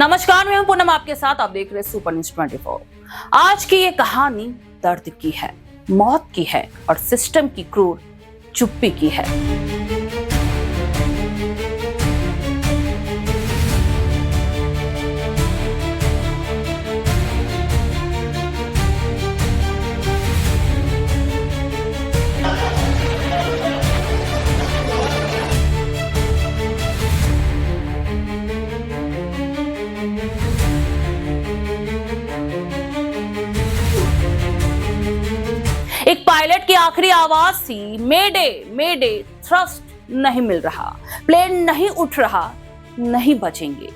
नमस्कार, मैं हूं पूनम आपके साथ। आप देख रहे सुपर न्यूज 24। आज की ये कहानी दर्द की है, मौत की है और सिस्टम की क्रूर चुप्पी की है। एक पायलट की आखिरी आवाज थी, मेडे मेडे, थ्रस्ट नहीं मिल रहा, प्लेन नहीं उठ रहा, नहीं बचेंगे।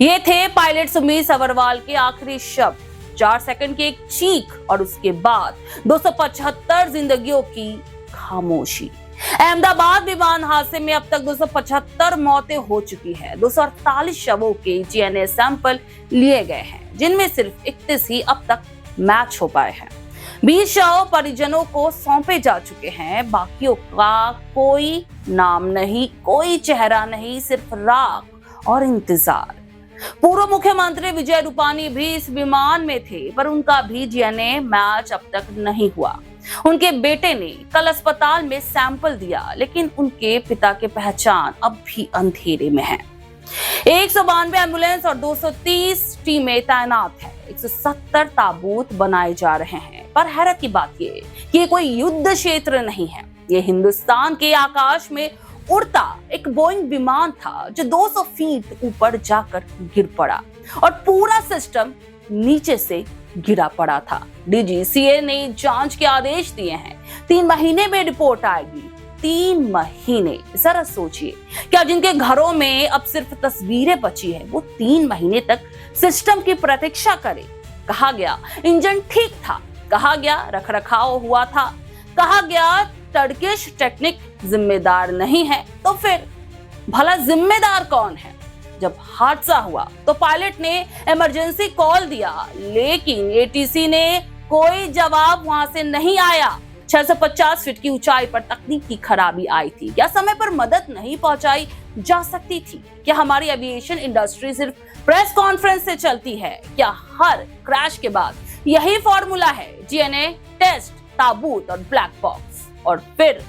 ये थे पायलट सुमीत सवरवाल के आखिरी शब्द। 4 सेकंड की एक चीख और उसके बाद 275 जिंदगियों की खामोशी। अहमदाबाद विमान हादसे में अब तक 275 मौतें हो चुकी है। 248 शवों के जीएनए सैंपल लिए गए हैं, जिनमें सिर्फ 31 ही अब तक मैच हो पाए हैं। 20 शव परिजनों को सौंपे जा चुके हैं। बाकियों का कोई नाम नहीं, कोई चेहरा नहीं, सिर्फ राख और इंतजार। पूर्व मुख्यमंत्री विजय रूपानी भी इस विमान में थे, पर उनका भी जीएनए मैच अब तक नहीं हुआ। उनके बेटे ने कल अस्पताल में सैंपल दिया, लेकिन उनके पिता की पहचान अब भी अंधेरे में है। 192 एम्बुलेंस और 230 टीमें तैनात है। 170 ताबूत बनाए जा रहे हैं। पर हैरत की बात ये कि ये कोई युद्ध क्षेत्र नहीं है। ये हिंदुस्तान के आकाश में उड़ता एक बोइंग विमान था, जो 200 फीट ऊपर जाकर गिर पड़ा और पूरा सिस्टम नीचे से गिरा पड़ा था। डीजीसीए ने जांच के आदेश दिए हैं। 3 महीने में रिपोर्ट आएगी। 3 महीने, जरा सोचिए, क्या जिनके घरों में अब सिर्फ तस्वीरें बची है, वो 3 महीने तक सिस्टम की प्रतीक्षा करे? कहा गया इंजन ठीक था, कहा गया रखरखाव हुआ था, कहा गया टर्किश टेक्निक जिम्मेदार नहीं है। तो फिर भला जिम्मेदार कौन है? जब हादसा हुआ तो पायलट ने इमरजेंसी कॉल दिया, लेकिन एटीसी ने कोई जवाब वहां से नहीं आया। 650 फीट की ऊंचाई पर तकनीकी खराबी आई थी। क्या समय पर मदद नहीं पहुंचाई जा सकती थी? क्या हमारी एविएशन इंडस्ट्री सिर्फ प्रेस कॉन्फ्रेंस से चलती है? क्या हर क्रैश के बाद यही फॉर्मूला है? जीएनए टेस्ट, ताबूत और ब्लैक बॉक्स और फिर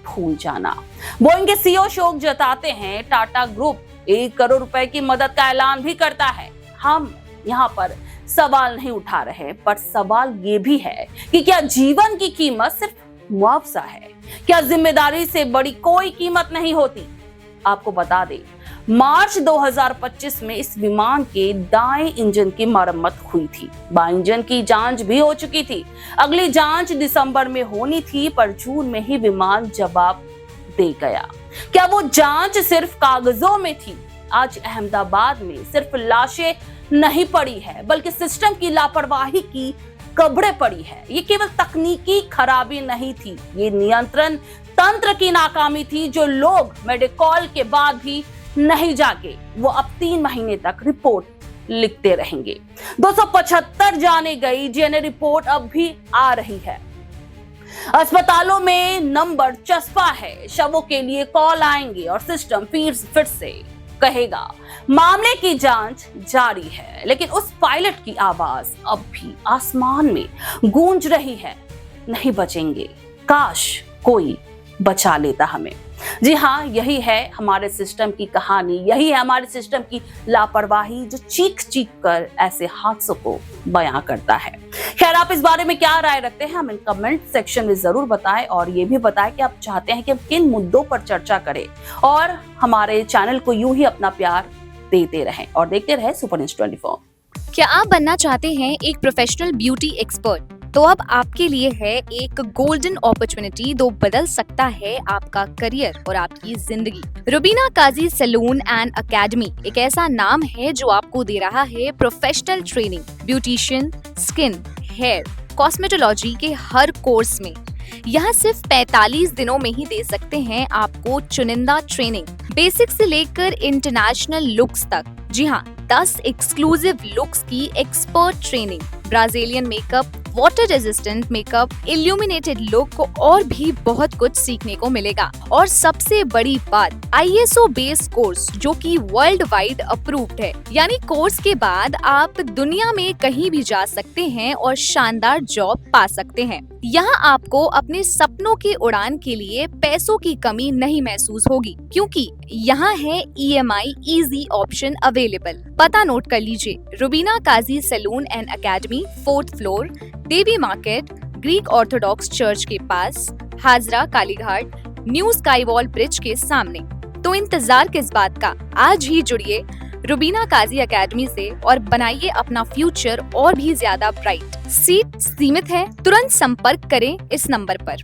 भूल जाना। बोइंग के सीईओ शोक जताते हैं। टाटा ग्रुप 1 करोड़ रुपए की मदद का ऐलान भी करता है। हम यहाँ पर सवाल नहीं उठा रहे, पर सवाल ये भी है कि क्या जीवन की कीमत सिर्फ मुआवजा है? क्या जिम्मेदारी से बड़ी कोई कीमत नहीं होती? आपको बता दें, मार्च 2025 में इस विमान के दाएं इंजन की मरम्मत हुई थी। बाएं इंजन की जांच भी हो चुकी थी। अगली जांच दिसंबर में होनी थी, पर जून में ही विमान जवाब दे गया। क्या वो जांच सिर्फ कागजों में थी? आज अहमदाबाद में सिर्फ लाशें नहीं पड़ी है, बल्कि सिस्टम की लापरवाही की कब्रें पड़ी है। ये केवल तकनीकी खराबी नहीं थी, ये नियंत्रण तंत्र की नाकामी थी, जो लोग मेडिकॉल के बाद भी नहीं जागे। वो अब 3 महीने तक रिपोर्ट लिखते रहेंगे। 275 जाने गई, जीएनए रिपोर्ट अब भी आ रही है। अस्पतालों में नंबर चस्पा है, शवों के लिए कॉल आएंगे और सिस्टम फिर से कहेगा मामले की जांच जारी है। लेकिन उस पायलट की आवाज अब भी आसमान में गूंज रही है, नहीं बचेंगे, काश कोई बचा लेता हमें। जी हाँ, यही है हमारे सिस्टम की कहानी, यही है हमारे सिस्टम की लापरवाही, जो चीख चीख कर ऐसे हादसों को बयां करता है। खैर, आप इस बारे में क्या राय रखते हैं, हमें कमेंट सेक्शन में जरूर बताएं और ये भी बताएं कि आप चाहते हैं कि हम किन मुद्दों पर चर्चा करें, और हमारे चैनल को यूं ही अपना प्यार देते रहें और देखते रहें सुपर न्यूज 24। क्या आप बनना चाहते हैं एक प्रोफेशनल ब्यूटी एक्सपर्ट? तो अब आपके लिए है एक गोल्डन अपॉर्चुनिटी, जो बदल सकता है आपका करियर और आपकी जिंदगी। Rubina Kazi salon and academy एक ऐसा नाम है जो आपको दे रहा है professional training, beautician, skin, hair, cosmetology के हर कोर्स में। यहाँ सिर्फ 45 दिनों में ही दे सकते हैं आपको चुनिंदा ट्रेनिंग, बेसिक से लेकर इंटरनेशनल लुक्स तक। जी हाँ, 10 एक्सक्लूसिव लुक्स की expert training, Brazilian makeup, water resistant makeup, illuminated look को और भी बहुत कुछ सीखने को मिलेगा। और सबसे बड़ी बात, ISO बेस्ड कोर्स जो कि वर्ल्ड वाइड अप्रूव्ड है, यानी कोर्स के बाद आप दुनिया में कहीं भी जा सकते हैं और शानदार जॉब पा सकते हैं। यहाँ आपको अपने सपनों की उड़ान के लिए पैसों की कमी नहीं महसूस होगी, क्योंकि यहाँ है EMI इजी ऑप्शन अवेलेबल। पता नोट कर लीजिए, Rubina Kazi salon and academy, 4th floor, Devi market, Greek Orthodox church के पास, Hazra Kalighat, new sky wall bridge के सामने। तो इंतजार किस बात का, आज ही जुड़िए रुबीना काजी एकेडमी से और बनाइए अपना फ्यूचर और भी ज्यादा ब्राइट। सीट सीमित है, तुरंत संपर्क करें इस नंबर पर।